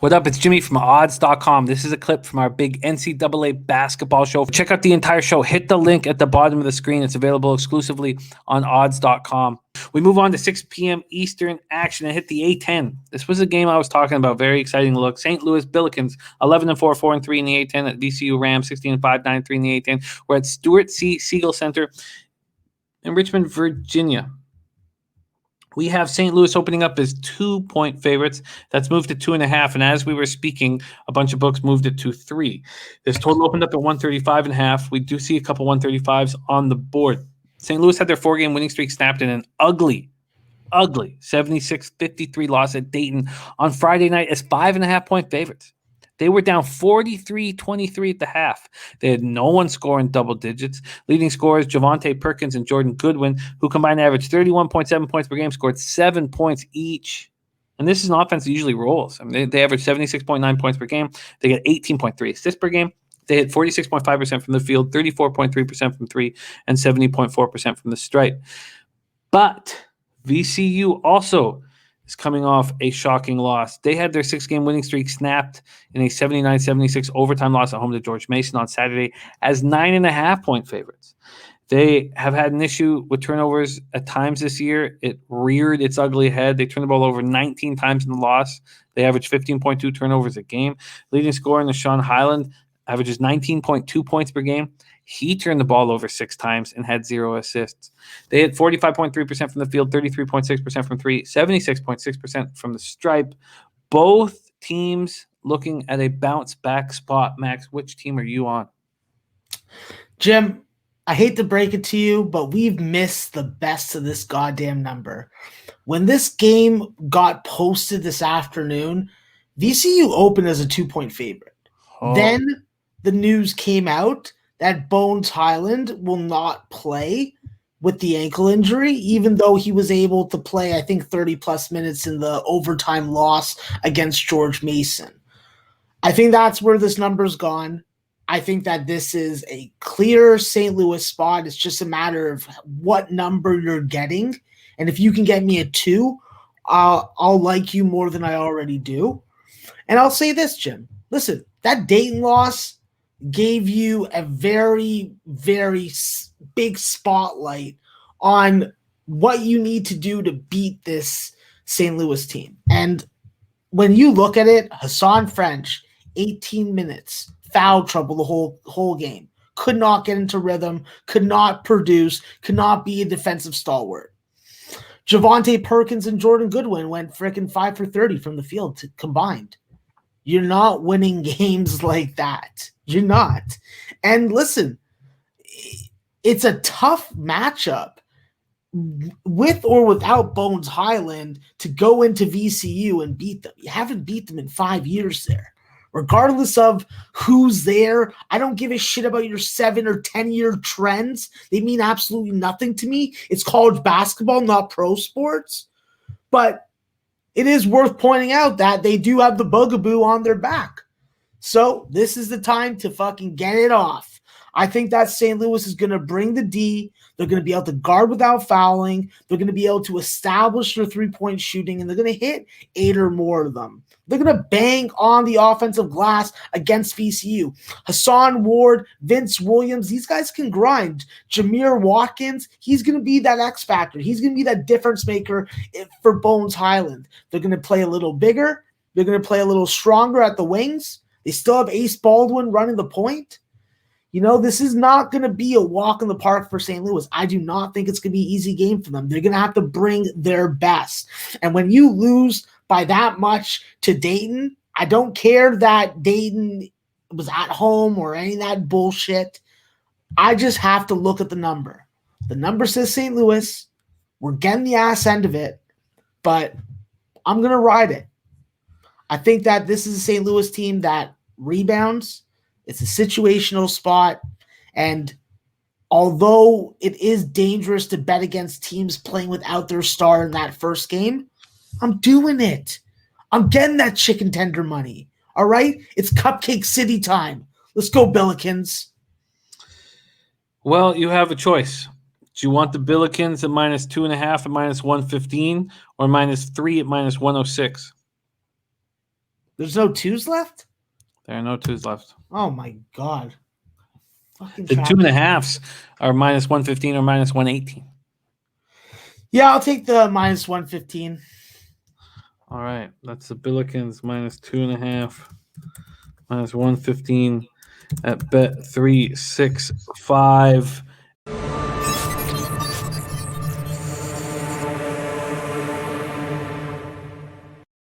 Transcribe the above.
What up? It's Jimmy from odds.com. This is a clip from our big NCAA basketball show. Check out the entire show. Hit the link at the bottom of the screen. It's available exclusively on odds.com. We move on to 6 p.m. Eastern action and hit the A10. This was a game I was talking about. Very exciting look. St. Louis Billikens, 11-4, 4-3 in the A10 at VCU Rams, 16-5, 9-3 in the A10. We're at Stuart C. Siegel Center in Richmond, Virginia. We have St. Louis opening up as 2-point favorites. That's moved to 2.5. And as we were speaking, a bunch of books moved it to 3. This total opened up at 135.5. We do see a couple 135s on the board. St. Louis had their 4-game winning streak snapped in an ugly 76-53 loss at Dayton on Friday night as 5.5-point favorites. They were down 43-23 at the half. They had no one scoring double digits. Leading scorers Javonte Perkins and Jordan Goodwin, who combined average 31.7 points per game, scored 7 points each. And this is an offense that usually rolls. I mean, they average 76.9 points per game. They get 18.3 assists per game. They hit 46.5% from the field, 34.3% from three, and 70.4% from the stripe. But VCU also is coming off a shocking loss. They had their 6-game winning streak snapped in a 79-76 overtime loss at home to George Mason on Saturday as 9.5-point favorites. They have had an issue with turnovers at times this year. It reared its ugly head. They turned the ball over 19 times in the loss. They averaged 15.2 turnovers a game. Leading scorer in Sean Highland averages 19.2 points per game. He turned the ball over 6 times and had 0 assists. They hit 45.3% from the field, 33.6% from three, 76.6% from the stripe. Both teams looking at a bounce-back spot. Max, which team are you on? Jim, I hate to break it to you, but we've missed the best of this goddamn number. When this game got posted this afternoon, VCU opened as a 2-point favorite. Then the news came out that Bones Highland will not play with the ankle injury, even though he was able to play, I think, 30-plus minutes in the overtime loss against George Mason. I think that's where this number's gone. I think that this is a clear St. Louis spot. It's just a matter of what number you're getting. And if you can get me a 2, I'll like you more than I already do. And I'll say this, Jim. Listen, that Dayton loss gave you a very, very big spotlight on what you need to do to beat this St. Louis team. And when you look at it, Hassan French, 18 minutes, foul trouble the whole game, could not get into rhythm, could not produce, could not be a defensive stalwart. Javonte Perkins and Jordan Goodwin went frickin' 5 for 30 from the field combined. You're not winning games like that. You're not. And listen, it's a tough matchup with or without Bones Highland to go into VCU and beat them. You haven't beat them in 5 years there. Regardless of who's there, I don't give a shit about your 7 or 10-year trends. They mean absolutely nothing to me. It's college basketball, not pro sports. But it is worth pointing out that they do have the bugaboo on their back. So this is the time to fucking get it off. I think that St. Louis is going to bring the D. They're going to be able to guard without fouling. They're going to be able to establish their 3-point shooting, and they're going to hit 8 or more of them. They're going to bang on the offensive glass against VCU. Hassan Ward, Vince Williams, these guys can grind. Jameer Watkins, he's going to be that X factor. He's going to be that difference maker for Bones Highland. They're going to play a little bigger. They're going to play a little stronger at the wings. They still have Ace Baldwin running the point. You know, this is not going to be a walk in the park for St. Louis. I do not think it's going to be an easy game for them. They're going to have to bring their best. And when you lose by that much to Dayton, I don't care that Dayton was at home or any of that bullshit. I just have to look at the number. The number says St. Louis. We're getting the ass end of it, but I'm going to ride it. I think that this is a St. Louis team that rebounds. It's a situational spot. And although it is dangerous to bet against teams playing without their star in that first game, I'm doing it. I'm getting that chicken tender money. All right? It's Cupcake City time. Let's go, Billikens. Well, you have a choice. Do you want the Billikens at -2.5 at -115 or -3 at -106? There's no twos left? There are no twos left. Oh my god. Fucking The trap. 2.5s are -115 or -118. Yeah, I'll take the -115. All right. That's the Billikens -2.5, -115 at Bet365.